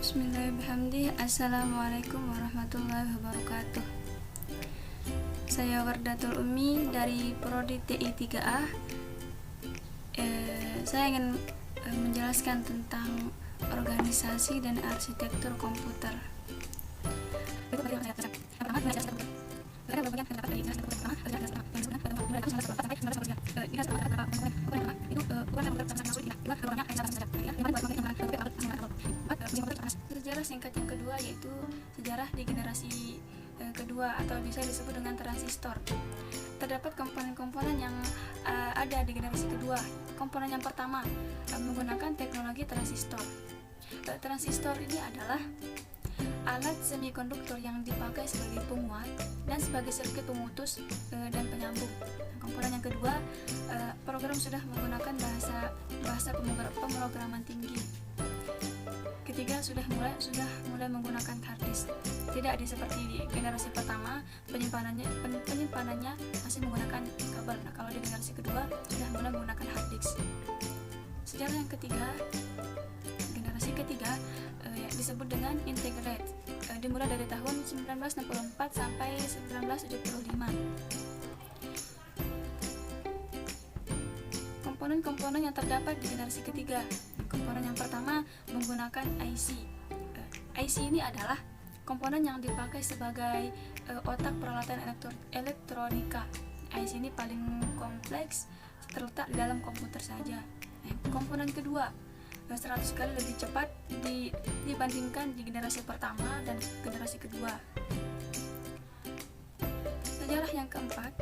Bismillahirrahmanirrahim. Assalamualaikum warahmatullahi wabarakatuh. Saya Wardatul Umi dari Prodi TI 3A. Saya ingin menjelaskan tentang organisasi dan arsitektur komputer. Sejarah singkat yang kedua yaitu sejarah di generasi kedua atau bisa disebut dengan transistor. Terdapat komponen-komponen yang ada di generasi kedua. Komponen yang pertama menggunakan teknologi transistor. Transistor ini adalah alat semikonduktor yang dipakai sebagai penguat dan sebagai sirkuit pemutus dan penyambung. Komponen yang kedua, program sudah menggunakan bahasa pemrograman tinggi. Ketiga, sudah mulai menggunakan hard disk. Tidak seperti di generasi pertama, penyimpanannya masih menggunakan kabel. Nah, kalau di generasi kedua sudah mulai menggunakan hard disk. Sejarah yang ketiga, generasi ketiga disebut dengan integrate. Dimulai dari tahun 1964 sampai 1975. Komponen-komponen yang terdapat di generasi ketiga. Komponen yang pertama menggunakan IC. IC ini adalah komponen yang dipakai sebagai otak peralatan elektronika. IC ini paling kompleks, terletak di dalam komputer saja. Komponen kedua 100 kali lebih cepat dibandingkan di generasi pertama dan generasi kedua. Sejarah yang keempat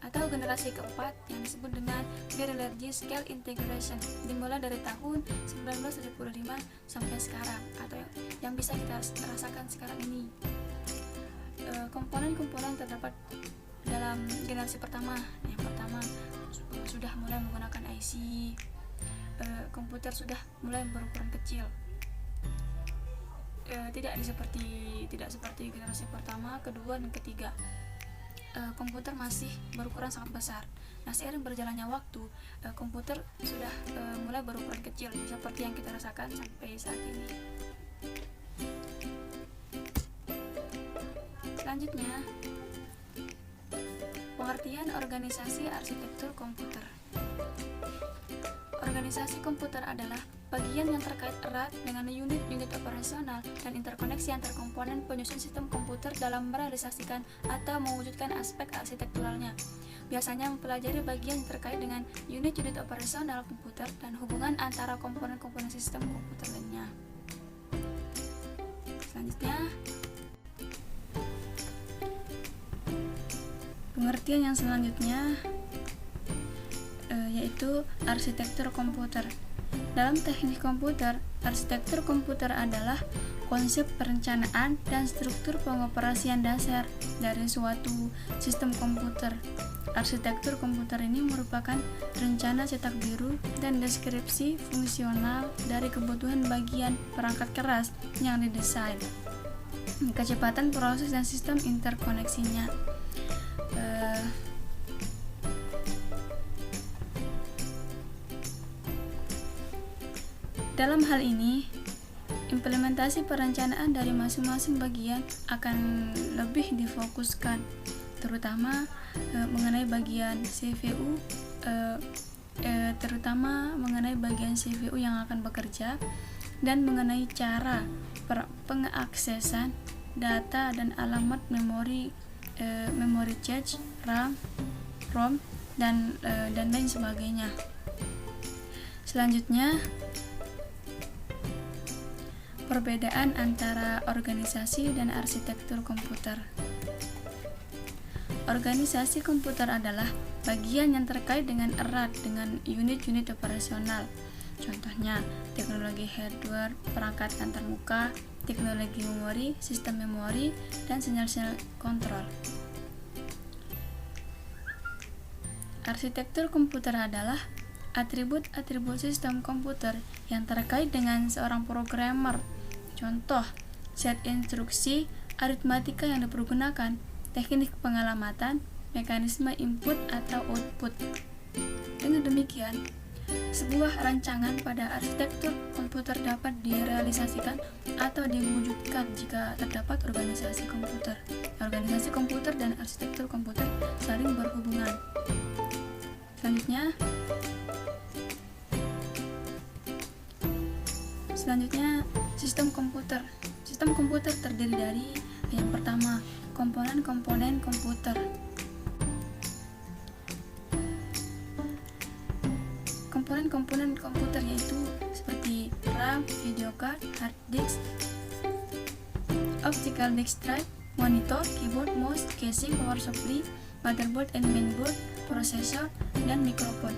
atau generasi keempat yang disebut dengan Very Large Scale Integration, dimulai dari tahun 1975 sampai sekarang, atau yang bisa kita rasakan sekarang ini. Komponen-komponen terdapat dalam generasi pertama. Yang pertama sudah mulai menggunakan IC. Komputer sudah mulai berukuran kecil. Tidak seperti generasi pertama, kedua, dan ketiga. Komputer masih berukuran sangat besar. Nah, seiring berjalannya waktu, komputer sudah mulai berukuran kecil seperti yang kita rasakan sampai saat ini. Selanjutnya, pengertian organisasi arsitektur komputer. Organisasi komputer adalah bagian yang terkait erat dengan unit-unit operasional dan interkoneksi antar komponen penyusun sistem komputer dalam merealisasikan atau mewujudkan aspek arsitekturalnya. Biasanya mempelajari bagian yang terkait dengan unit-unit operasional komputer dan hubungan antara komponen-komponen sistem komputer lainnya. Selanjutnya, pengertian yang selanjutnya yaitu arsitektur komputer. Dalam teknik komputer, arsitektur komputer adalah konsep perencanaan dan struktur pengoperasian dasar dari suatu sistem komputer. Arsitektur komputer ini merupakan rencana cetak biru dan deskripsi fungsional dari kebutuhan bagian perangkat keras yang didesain, kecepatan proses dan sistem interkoneksinya. Dalam hal ini, implementasi perencanaan dari masing-masing bagian akan lebih difokuskan, terutama mengenai bagian CPU, yang akan bekerja, dan mengenai cara pengaksesan data dan alamat memori cache, RAM, ROM, dan lain sebagainya. Selanjutnya, perbedaan antara organisasi dan arsitektur komputer. Organisasi komputer adalah bagian yang terkait dengan erat dengan unit-unit operasional. Contohnya, teknologi hardware, perangkat antarmuka, teknologi memori, sistem memori, dan sinyal-sinyal kontrol. Arsitektur komputer adalah atribut-atribut sistem komputer yang terkait dengan seorang programmer. Contoh, set instruksi, aritmatika yang dipergunakan, teknik pengalamatan, mekanisme input atau output. Dengan demikian, Sebuah rancangan pada arsitektur komputer dapat direalisasikan atau diwujudkan jika terdapat organisasi komputer. Organisasi komputer dan arsitektur komputer saling berhubungan. Selanjutnya, sistem komputer. Sistem komputer terdiri dari yang pertama, komponen-komponen komputer. Komponen-komponen komputer yaitu seperti RAM, video card, hard disk, optical disk drive, monitor, keyboard, mouse, casing, power supply, motherboard and mainboard, prosesor, dan mikrofon.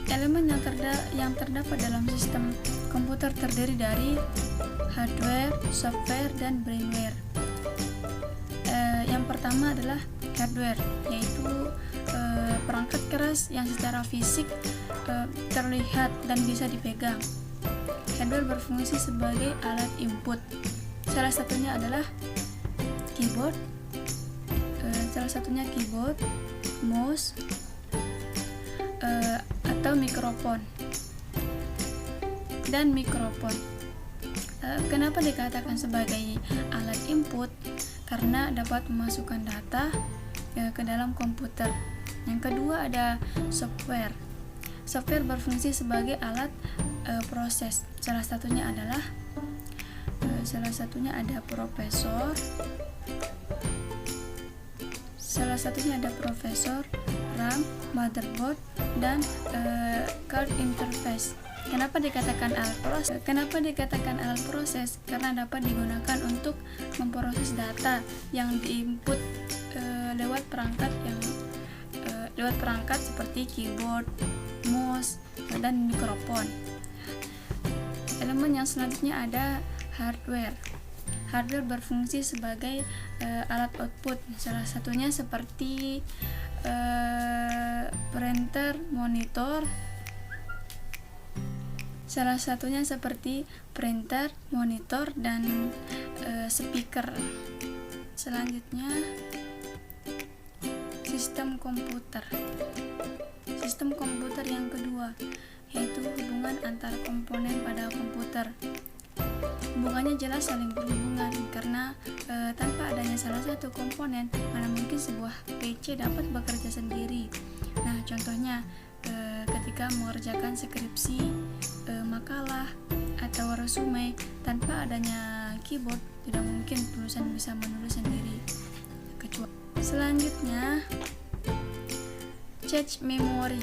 Elemen yang terdapat dalam sistem komputer terdiri dari hardware, software, dan brainware. Yang pertama adalah hardware, yaitu perangkat keras yang secara fisik terlihat dan bisa dipegang. Hardware berfungsi sebagai alat input. Salah satunya adalah keyboard, mouse, atau mikrofon. Kenapa dikatakan sebagai alat input? Karena dapat memasukkan data ke dalam komputer. Yang kedua ada software. Software berfungsi sebagai alat proses. Salah satunya ada prosesor, RAM, motherboard, dan card interface. Kenapa dikatakan alat proses? Karena dapat digunakan untuk memproses data yang diinput lewat perangkat seperti keyboard, mouse, dan mikrofon. Elemen yang selanjutnya ada hardware. Hardware berfungsi sebagai alat output. Salah satunya seperti printer, monitor, dan speaker. Selanjutnya, sistem komputer. Sistem komputer yang kedua yaitu hubungan antar komponen pada komputer. Hubungannya jelas saling berhubungan karena tanpa adanya salah satu komponen, mana mungkin sebuah PC dapat bekerja sendiri. Nah, contohnya ketika mengerjakan skripsi, makalah, atau resume, tanpa adanya keyboard tidak mungkin tulisan bisa menulis sendiri. Selanjutnya, cache memory.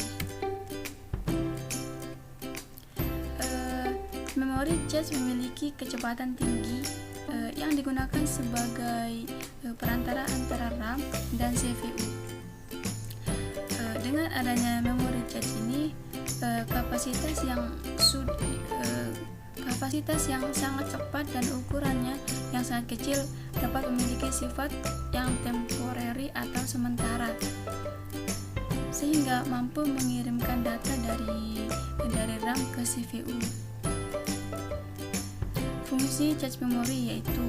Memori cache memiliki kecepatan tinggi yang digunakan sebagai perantara antara RAM dan CPU. Dengan adanya memori cache ini, kapasitas yang sangat cepat dan ukurannya yang sangat kecil dapat memiliki sifat yang temporary atau sementara, sehingga mampu mengirimkan data dari RAM ke CPU. Fungsi cache memory yaitu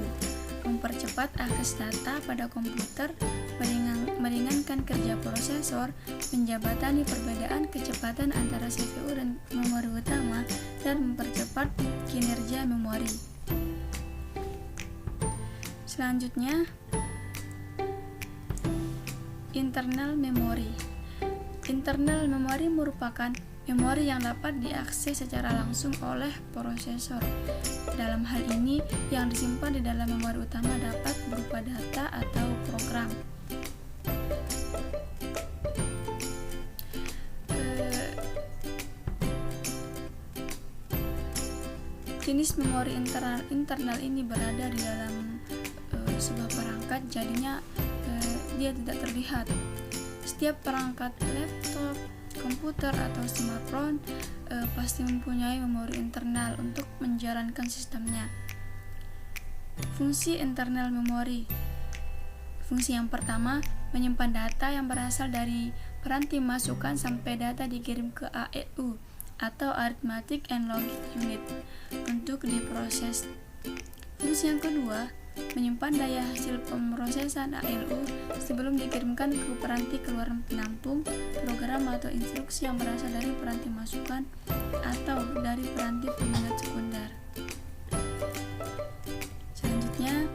mempercepat akses data pada komputer, meringankan kerja prosesor, menjembatani perbedaan kecepatan antara CPU dan memori utama, dan mempercepat kinerja memori. Selanjutnya, internal memory. Internal memory merupakan memori yang dapat diakses secara langsung oleh prosesor. Dalam hal ini, yang disimpan di dalam memori utama dapat berupa data atau program. Jenis memori internal ini berada di dalam sebuah perangkat, jadinya dia tidak terlihat. Setiap perangkat laptop, komputer, atau smartphone pasti mempunyai memori internal untuk menjalankan sistemnya. Fungsi internal memori. Fungsi yang pertama, menyimpan data yang berasal dari peranti masukan sampai data dikirim ke ALU atau Arithmetic and Logic Unit untuk diproses. Fungsi yang kedua, menyimpan daya hasil pemrosesan ALU sebelum dikirimkan ke peranti keluar penampung program atau instruksi yang berasal dari peranti masukan atau dari peranti pengingat sekunder. Selanjutnya,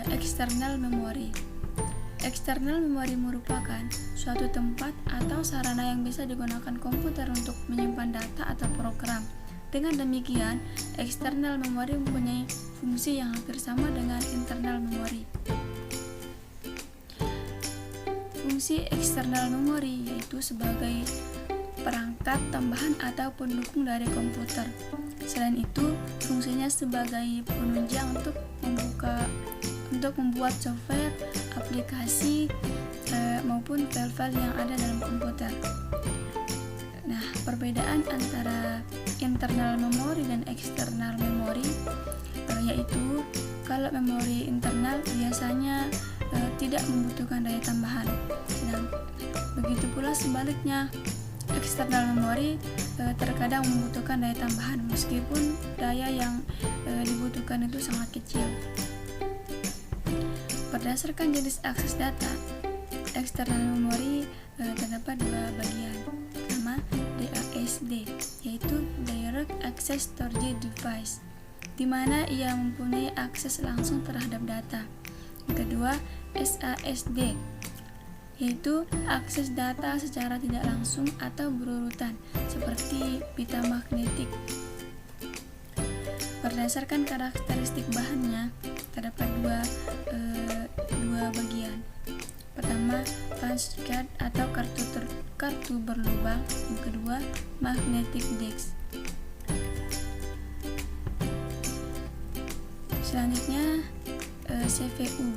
external memory. External memory merupakan suatu tempat atau sarana yang bisa digunakan komputer untuk menyimpan data atau program. Dengan demikian, external memory mempunyai fungsi yang hampir sama dengan internal memory. Fungsi external memory yaitu sebagai perangkat tambahan atau pendukung dari komputer. Selain itu, fungsinya sebagai penunjang untuk membuat software, aplikasi, maupun file-file yang ada dalam komputer. Nah, perbedaan antara internal memory dan external memory yaitu kalau memori internal biasanya tidak membutuhkan daya tambahan. Dan begitu pula sebaliknya, external memory terkadang membutuhkan daya tambahan meskipun daya yang dibutuhkan itu sangat kecil. Berdasarkan jenis akses data, external memory terdapat dua bagian. Pertama, DASD, yaitu Direct Access Storage Device, di mana ia mempunyai akses langsung terhadap data. Yang kedua, SASD, yaitu akses data secara tidak langsung atau berurutan, seperti pita magnetik. Berdasarkan karakteristik bahannya, terdapat dua bagian. Pertama, punch card atau kartu berlubang. Yang kedua, magnetic disk. Selanjutnya, CPU.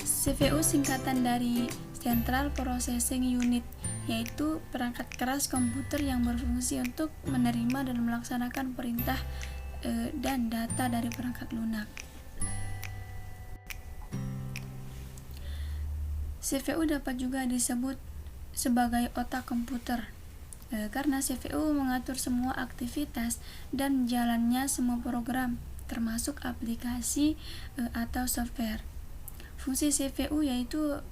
CPU singkatan dari Central Processing Unit, yaitu perangkat keras komputer yang berfungsi untuk menerima dan melaksanakan perintah dan data dari perangkat lunak. CPU dapat juga disebut sebagai otak komputer karena CPU mengatur semua aktivitas dan jalannya semua program, termasuk aplikasi atau software. Fungsi CPU yaitu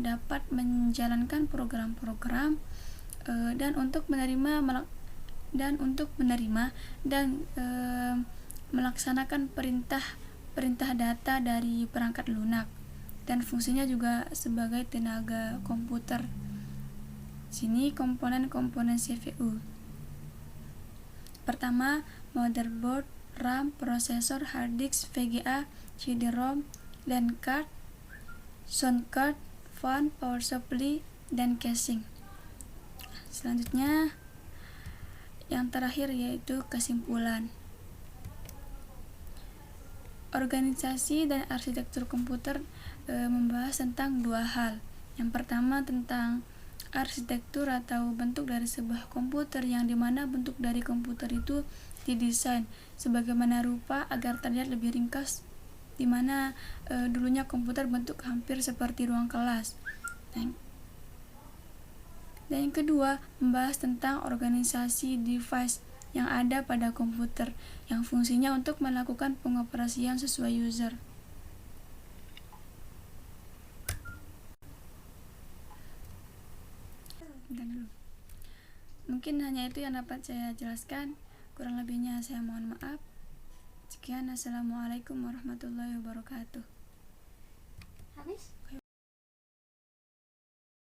dapat menjalankan program-program dan untuk menerima dan melaksanakan perintah data dari perangkat lunak, dan fungsinya juga sebagai tenaga komputer. Sini komponen-komponen CPU. Pertama, motherboard, RAM, prosesor, hard disk, VGA, CD-ROM, LAN card, sound card, fan, power supply, dan casing. Selanjutnya, yang terakhir yaitu kesimpulan. Organisasi dan arsitektur komputer membahas tentang dua hal. Yang pertama tentang arsitektur atau bentuk dari sebuah komputer, yang dimana bentuk dari komputer itu didesain sebagaimana rupa agar terlihat lebih ringkas, dimana dulunya komputer bentuk hampir seperti ruang kelas. Dan yang kedua, membahas tentang organisasi device yang ada pada komputer, yang fungsinya untuk melakukan pengoperasian sesuai user. Mungkin hanya itu yang dapat saya jelaskan. Kurang lebihnya saya mohon maaf. Sekian, assalamualaikum warahmatullahi wabarakatuh. Habis?